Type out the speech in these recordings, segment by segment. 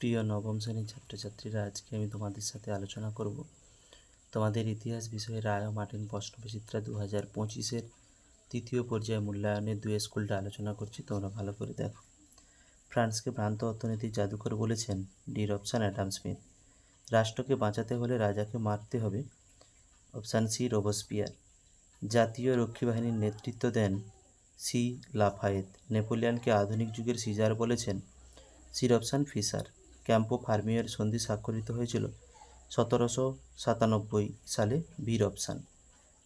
প্রিয় নবম শ্রেণীর ছাত্রছাত্রীরা, আজকে আমি তোমাদের সাথে আলোচনা করব তোমাদের ইতিহাস বিষয়ে রায় ও মার্টিন প্রশ্নবিচিত্রা 2025-এর তৃতীয় পর্যায়ে মূল্যায়নের দুই স্কুলটা আলোচনা করছি। তোমরা ভালো করে দেখো। ফ্রান্সকে ভ্রান্ত অর্থনীতির জাদুকর বলেছেন ডির অপশান অ্যাডাম স্মিথ। রাষ্ট্রকে বাঁচাতে হলে রাজাকে মারতে হবে, অপশান সি রোবসপিয়ার। জাতীয় রক্ষী বাহিনীর নেতৃত্ব দেন সি লাফায়েত। নেপোলিয়নকে আধুনিক যুগের সিজার বলেছেন সির অপশান ফিশার। ক্যাম্পো ফার্মিয়ের সন্ধি স্বাক্ষরিত হয়েছিল 1797 সালে, বির অপশান।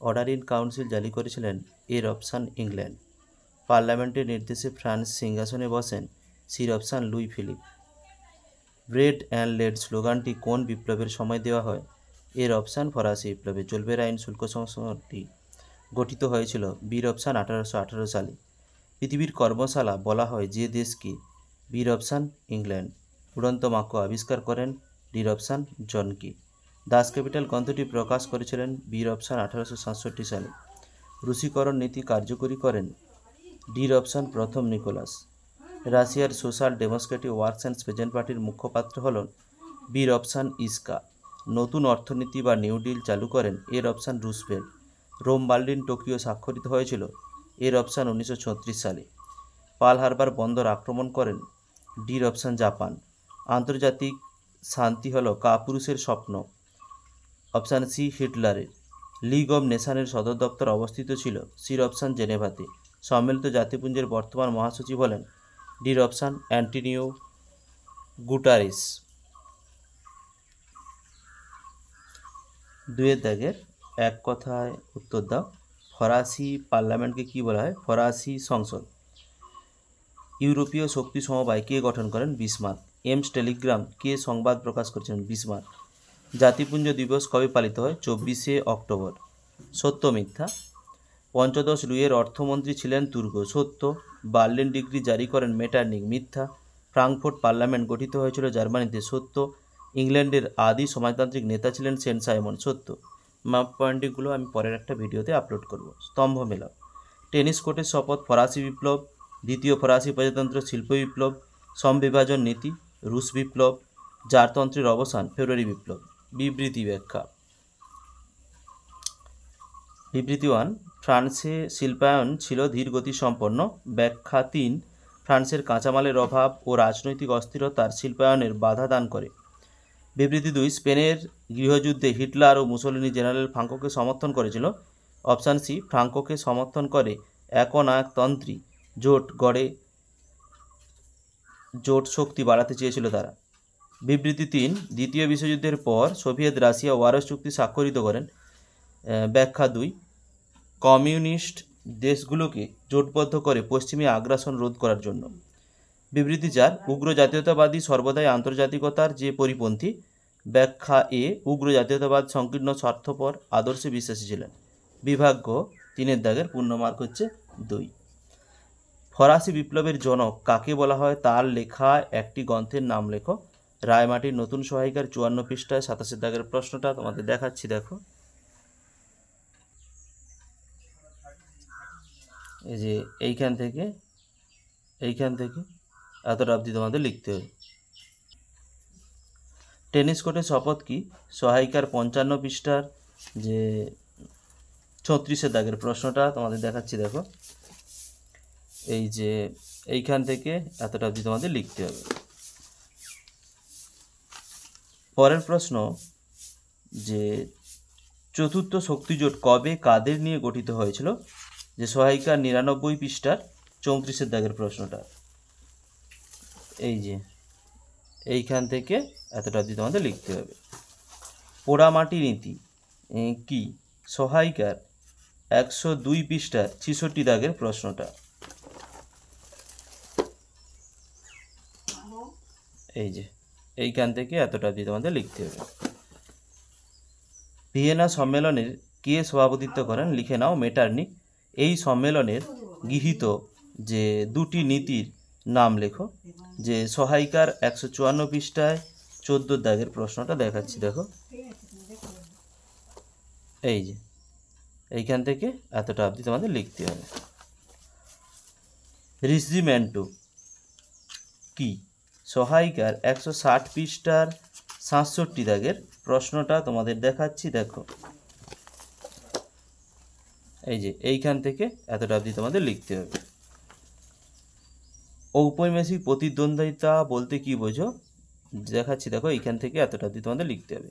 অর্ডার ইন কাউন্সিল জারি করেছিলেন এর অপশান ইংল্যান্ড। পার্লামেন্টের নির্দেশে ফ্রান্স সিংহাসনে বসেন সির অপশান Louis Philippe. Bread and land স্লোগানটি কোন বিপ্লবের সময় দেওয়া হয়? এর অপশান ফরাসি বিপ্লবে। জলবের আইন শুল্ক সংস্থাটি গঠিত হয়েছিল বির অপশান 1818 সালে। পৃথিবীর কর্মশালা বলা হয় যে দেশকে? বির অপশান ইংল্যান্ড। উড়ন্ত মাকো আবিষ্কার করেন ডির অপশান জনকি। দাস ক্যাপিটাল গ্রন্থটি প্রকাশ করেছিলেন বির অপশান 1867 সালে। রুশীকরণ নীতি কার্যকরী করেন ডির অপশান প্রথম নিকোলাস। রাশিয়ার সোশ্যাল ডেমোক্রেটিক ওয়ার্কস অ্যান্ড পেজেন্ট পার্টির মুখপাত্র হলেন বির অপশান ইস্কা। নতুন অর্থনীতি বা নিউ ডিল চালু করেন এর অপশান রুজভেল্ট। রোম বার্লিন টোকিও স্বাক্ষরিত হয়েছিল এর অপশান 1936 সালে। পার্ল হারবার বন্দর আক্রমণ করেন ডির অপশান জাপান। আন্তর্জাতিক শান্তি হল কাপুরুষের স্বপ্ন, অপশান সি হিটলারের। লিগ অব নেশনের সদর দপ্তর অবস্থিত ছিল সির অপশান জেনেভাতে। সম্মিলিত জাতিপুঞ্জের বর্তমান মহাসচিব হলেন ডির অপশান অ্যান্টোনিও গুটারেস। দুয়ের দাগের এক কথায় উত্তর দাও। ফরাসি পার্লামেন্টকে কি বলা হয়? ফরাসি সংসদ। ইউরোপীয় শক্তি সমবায় কে গঠন করেন? বিসমার্ক। এমস টেলিগ্রাম কে সংবাদ প্রকাশ করেছেন? বিসমার্ক। জাতিপুঞ্জ দিবস কবে পালিত হয়? 24শে অক্টোবর। সত্য মিথ্যা? পঞ্চদশ লুইয়ের অর্থমন্ত্রী ছিলেন তুর্ক। সত্য। বার্লিন ডিগ্রি জারি করেন মেটার্নিক। মিথ্যা। ফ্রাঙ্কফুর্ট পার্লামেন্ট গঠিত হয়েছিল জার্মানিতে। সত্য। ইংল্যান্ডের আদি সমাজতান্ত্রিক নেতা ছিলেন সেন্ট সাইমন। সত্য। ম্যাপ পয়েন্টগুলো আমি পরের একটা ভিডিওতে আপলোড করব। স্তম্ভ মেলাও। টেনিস কোর্টের শপথ, ফরাসি বিপ্লব, দ্বিতীয় ফরাসি প্রজাতন্ত্র, শিল্প বিপ্লব, সমবিভাজন নীতি, রুশ বিপ্লব, জারতন্ত্রের অবসান, ফেব্রুয়ারি বিপ্লব। বিবৃতি ব্যাখ্যা। বিবৃতি 1, ফ্রান্সে শিল্পায়ন ছিল ধীরগতিসম্পন্ন। ব্যাখ্যা 3, ফ্রান্সের কাঁচামালের অভাব ও রাজনৈতিক অস্থিরতার শিল্পায়নের বাধা দান করে। বিবৃতি 2, স্পেনের গৃহযুদ্ধে হিটলার ও মুসোলিনি জেনারেল ফ্রাঙ্কোকে সমর্থন করেছিল। অপশান সি, ফ্রাঙ্কোকে সমর্থন করে একনায়কতন্ত্রী জোট গড়ে জোট শক্তি বাড়াতে চেয়েছিল তারা। বিবৃতি 3, দ্বিতীয় বিশ্বযুদ্ধের পর সোভিয়েত রাশিয়া ওয়ারশ চুক্তি স্বাক্ষরিত করেন। ব্যাখ্যা 2, কমিউনিস্ট দেশগুলোকে জোটবদ্ধ করে পশ্চিমী আগ্রাসন রোধ করার জন্য। বিবৃতি 4, উগ্র জাতীয়তাবাদী সর্বদাই আন্তর্জাতিকতার যে পরিপন্থী। ব্যাখ্যা এ, উগ্র জাতীয়তাবাদ সংকীর্ণ স্বার্থপর আদর্শে বিশ্বাসী ছিলেন। বিভাগ্য 3-এর দাগের পূর্ণমার্ক হচ্ছে 2। ফরাসি বিপ্লবের জনক কাকে বলা হয়? তার লেখা একটি গ্রন্থের নাম লেখো। রায় মার্টিন নতুন সহায়িকার 54 পৃষ্ঠায় 27 দাগের প্রশ্নটা তোমাদের দেখাচ্ছি, দেখো। এই যে এইখান থেকে এতটা অবধি তোমাদের লিখতে হবে। টেনিস কোর্টের শপথ কি? সহায়িকার 55 পৃষ্ঠার যে 36 দাগের প্রশ্নটা তোমাদের দেখাচ্ছি, দেখো। এই যে এইখান থেকে এতটা অবধি তোমাদের লিখতে হবে। পরের প্রশ্ন, যে চতুর্থ শক্তিজোট কবে কাদের নিয়ে গঠিত হয়েছিল? যে সহায়িকার 99 পৃষ্ঠার 34 দাগের প্রশ্নটা। এই যে এইখান থেকে এতটা অবধি তোমাদের লিখতে হবে। পোড়ামাটি নীতি কি? সহায়িকার 102 পৃষ্ঠার 66 দাগের প্রশ্নটা। এই যে এইখান থেকে এতটা অবধি তোমাদের লিখতে হবে। ভিয়েনা সম্মেলনের কে সভাপতিত্ব করেন? লিখে নাও, মেটার্নিক। এই সম্মেলনের গৃহীত যে দুটি নীতির নাম লেখো। যে সহায়িকার 154 পৃষ্ঠায় 14 দাগের প্রশ্নটা দেখাচ্ছি, দেখো। এই যে এইখান থেকে এতটা অবধি তোমাদের লিখতে হবে। রিজিমেন্টো কি? সহায়িকার 160 পৃষ্ঠার 67 দাগের প্রশ্নটা তোমাদের দেখাচ্ছি। দেখো এই যে এইখান থেকে এতটা অবধি তোমাদের লিখতে হবে। ঔপনিবেশিক প্রতিদ্বন্দ্বিতা বলতে কি বোঝো দেখাচ্ছি। দেখো এইখান থেকে এতটা অবধি তোমাদের লিখতে হবে।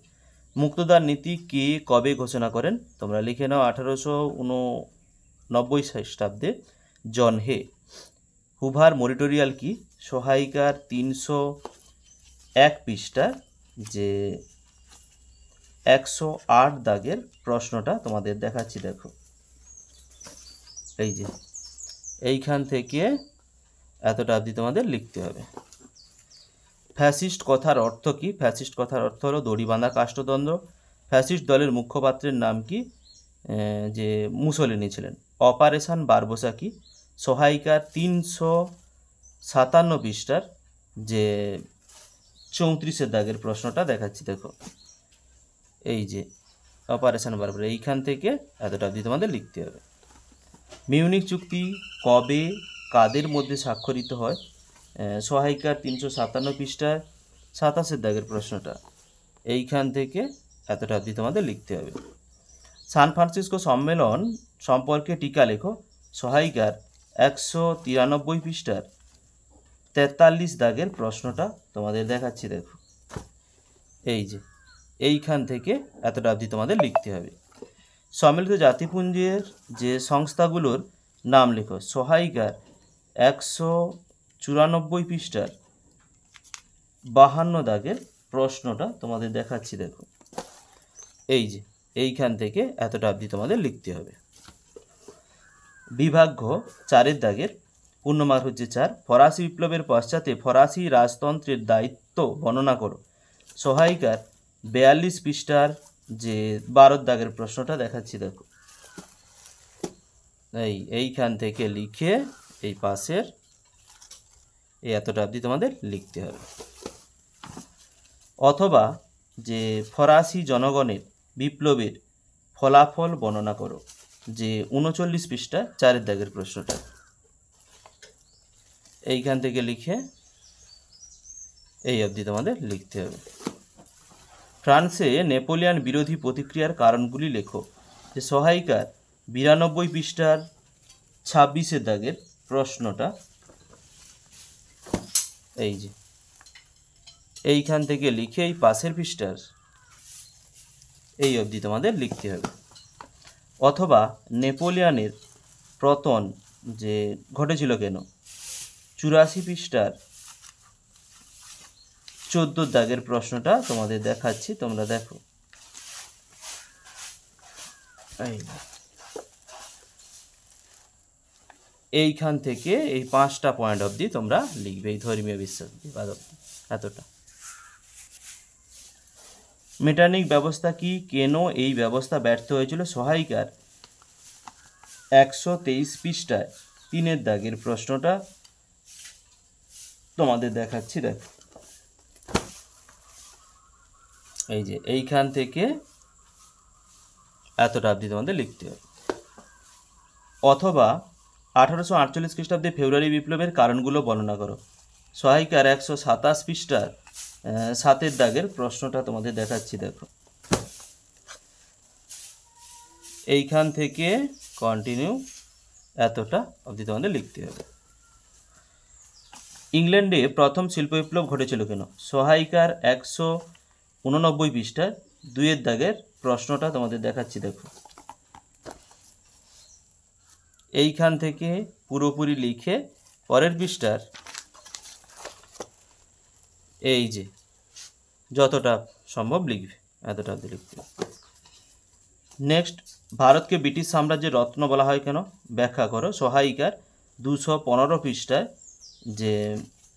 মুক্তদার নীতি কে কবে ঘোষণা করেন? তোমরা লিখে নাও 1889 খ্রিস্টাব্দে জন হে। হুভার মরিটোরিয়াল কি? সহায়িকার 301 পৃষ্ঠা যে 108 দাগের প্রশ্নটা তোমাদের দেখাচ্ছি। দেখো এই যে এইখান থেকে এতটা অবধি তোমাদের লিখতে হবে। ফ্যাসিস্ট কথার অর্থ কি? ফ্যাসিস্ট কথার অর্থ হলো দড়ি বাঁধা কাষ্ঠদণ্ড। ফ্যাসিস্ট দলের মুখপাত্রের নাম কি? যে মুসোলিনি ছিলেন। অপারেশন বারবোসা কি? সহায়িকার 357 পৃষ্ঠার যে 34 দাগের প্রশ্নটা দেখাচ্ছি। দেখো এই যে অপারেশন বারবোসা, এইখান থেকে এতটা অবধি তোমাদের লিখতে হবে। মিউনিক চুক্তি কবে কাদের মধ্যে স্বাক্ষরিত হয়? সহায়িকার 357 পৃষ্ঠার 27 দাগের প্রশ্নটা এইখান থেকে এতটা অবধি তোমাদের লিখতে হবে। সান ফ্রান্সিসকো সম্মেলন সম্পর্কে টিকা লেখো। সহায়িকার 193 পৃষ্ঠার 43 দাগের প্রশ্নটা তোমাদের দেখাচ্ছি। দেখো এই যে এইখান থেকে এতটা অবধি তোমাদের লিখতে হবে। সম্মিলিত জাতিপুঞ্জের যে সংস্থাগুলোর নাম লেখো। সহায়িকার 194 পৃষ্ঠার 52 দাগের প্রশ্নটা তোমাদের দেখাচ্ছি। দেখো এই যে এইখান থেকে এতটা অবধি তোমাদের লিখতে হবে। বিভাগ ঘ 4 দাগের পূর্ণমার হচ্ছে 4। ফরাসি বিপ্লবের পশ্চাতে ফরাসি রাজতন্ত্রের দায়িত্ব বর্ণনা করো। সহায়িকার 42 পৃষ্ঠার যে 12 দাগের প্রশ্নটা দেখাচ্ছি। দেখো এইখান থেকে লিখে এই পাশের এই এতটা অবধি তোমাদের লিখতে হবে। অথবা যে ফরাসি জনগণের বিপ্লবের ফলাফল বর্ণনা করো, যে 39 পৃষ্ঠা 4 দাগের প্রশ্নটা এইখান থেকে লিখে এই অবধি তোমাদের লিখতে হবে। ফ্রান্সে নেপোলিয়ান বিরোধী প্রতিক্রিয়ার কারণগুলি লেখো। যে সহায়িকার 92 পৃষ্ঠার 26 দাগের প্রশ্নটা এই যে এইখান থেকে লিখে এই পাশের পৃষ্ঠার এই অবধি তোমাদের লিখতে হবে। অথবা নেপোলিয়ানের পতন যে ঘটেছিল কেন, 84 পৃষ্ঠার 14 দাগের প্রশ্নটা তোমাদের দেখাচ্ছি। তোমরা দেখো এইখান থেকে এই 5টা পয়েন্ট অবধি তোমরা লিখবে। এই ধর্মীয় বিশ্বাস এতটা। মেটার্নিক ব্যবস্থা কি? কেন এই ব্যবস্থা ব্যর্থ হয়েছিল? সহায়িকার 123 পৃষ্ঠায় 3 দাগের প্রশ্নটা তোমাদের দেখাচ্ছি। দেখো এই যে এইখান থেকে এতটা অবধি তোমাদের লিখতে হবে। অথবা 1848 খ্রিস্টাব্দে ফেব্রুয়ারি বিপ্লবের কারণগুলো বর্ণনা করো। সহায়িকার 127 পৃষ্ঠার 7 দাগের প্রশ্নটা তোমাদের দেখাচ্ছি। দেখো এইখান থেকে কন্টিনিউ এতটা অবধি তোমাদের লিখতে হবে। ইংল্যান্ডে প্রথম শিল্প বিপ্লব ঘটেছিল কেন? সহায়িকার 189 পৃষ্ঠার 2 দাগের প্রশ্নটা তোমাদের দেখাচ্ছি। দেখো এইখান থেকে পুরোপুরি লিখে পরের পৃষ্ঠার এই যে যতটা সম্ভব লিখবে এতটা অবধি লিখতে হবে। নেক্সট, ভারতকে ব্রিটিশ সাম্রাজ্যের রত্ন বলা হয় কেন? ব্যাখ্যা করো। সহায়িকার 215 পৃষ্ঠায় যে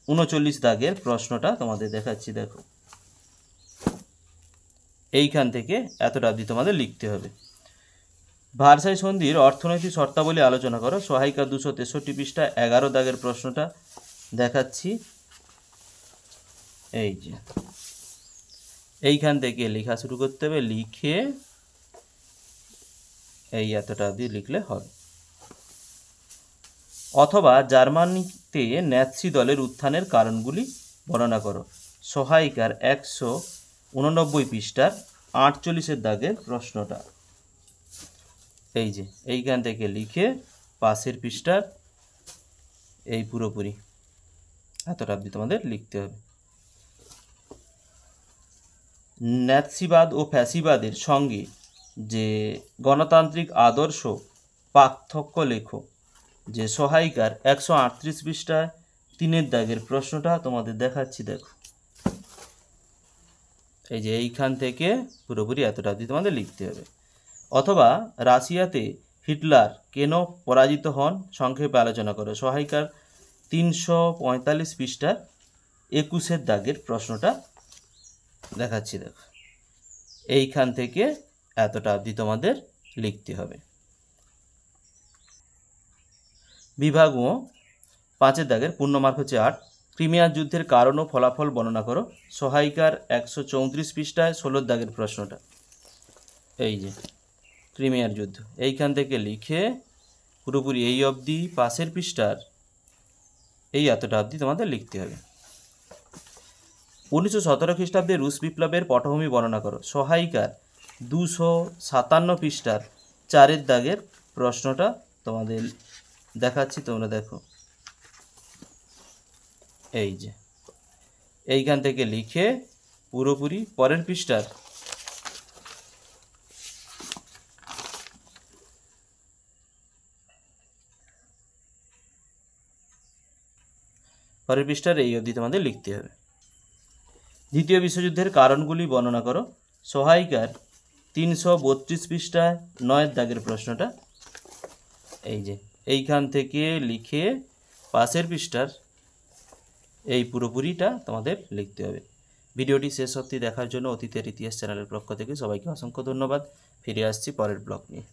39 দাগের প্রশ্নটা তোমাদের দেখাচ্ছি। দেখো এইখান থেকে এতটা অবধি তোমাদের লিখতে হবে। ভার্সাই সন্ধির অর্থনৈতিক শর্তাবলী আলোচনা করো। সহায়িকা 263 পৃষ্ঠা 11 দাগের প্রশ্নটা দেখাচ্ছি। এই যে এইখান থেকে লেখা শুরু করতে হবে, লিখে এই এতটা অবধি লিখলে হবে। অথবা জার্মানিতে ন্যাৎসি দলের উত্থানের কারণগুলি বর্ণনা করো। সহায়িকার 189 পৃষ্ঠার 48 দাগের প্রশ্নটা। এই যে এইখান থেকে লিখে পাশের পৃষ্ঠার এই পুরোপুরি এতটা অবধি তোমাদের লিখতে হবে। ন্যাৎসিবাদ ও ফ্যাসিবাদের সঙ্গে যে গণতান্ত্রিক আদর্শ পার্থক্য লেখো। যে সহায়িকার 138 পৃষ্ঠায় 3 দাগের প্রশ্নটা তোমাদের দেখাচ্ছি, দেখো। এই যে এইখান থেকে পুরোপুরি এতটা অবধি তোমাদের লিখতে হবে। অথবা রাশিয়াতে হিটলার কেন পরাজিত হন সংক্ষেপে আলোচনা করো। সহায়িকার 345 পৃষ্ঠার 21 দাগের প্রশ্নটা দেখাচ্ছি, দেখো। এইখান থেকে এতটা অবধি তোমাদের লিখতে হবে। বিভাগ ও 5 দাগের পূর্ণমার্ক হচ্ছে 8। ক্রিমিয়ার যুদ্ধের কারণ ও ফলাফল বর্ণনা করো। সহায়িকার 134 পৃষ্ঠায় 16 দাগের প্রশ্নটা। এই যে ক্রিমিয়ার যুদ্ধ, এইখান থেকে লিখে পুরোপুরি এই অবধি পাশের পৃষ্ঠার এই এতটা অবধি তোমাদের লিখতে হবে। 1917 খ্রিস্টাব্দে রুশ বিপ্লবের পটভূমি বর্ণনা করো। সহায়িকার 257 পৃষ্ঠার 4 দাগের প্রশ্নটা তোমাদের দেখাচ্ছি, তোমরা দেখো। এই যে এইখান থেকে লিখে পুরোপুরি পরের পৃষ্ঠার এই অবধি তোমাদের লিখতে হবে। দ্বিতীয় বিশ্বযুদ্ধের কারণগুলি বর্ণনা করো। সহায়িকার 332 পৃষ্ঠায় 9 দাগের প্রশ্নটা। এই যে এইখান থেকে লিখে পাশের পৃষ্ঠার এই পুরোপুরিটা তোমাদের লিখতে হবে। ভিডিওটি শেষ অবধি দেখার জন্য অতীতের ইতিহাস চ্যানেলের পক্ষ থেকে সবাইকে অসংখ্য ধন্যবাদ। ফিরে আসছি পরের ব্লগ নিয়ে।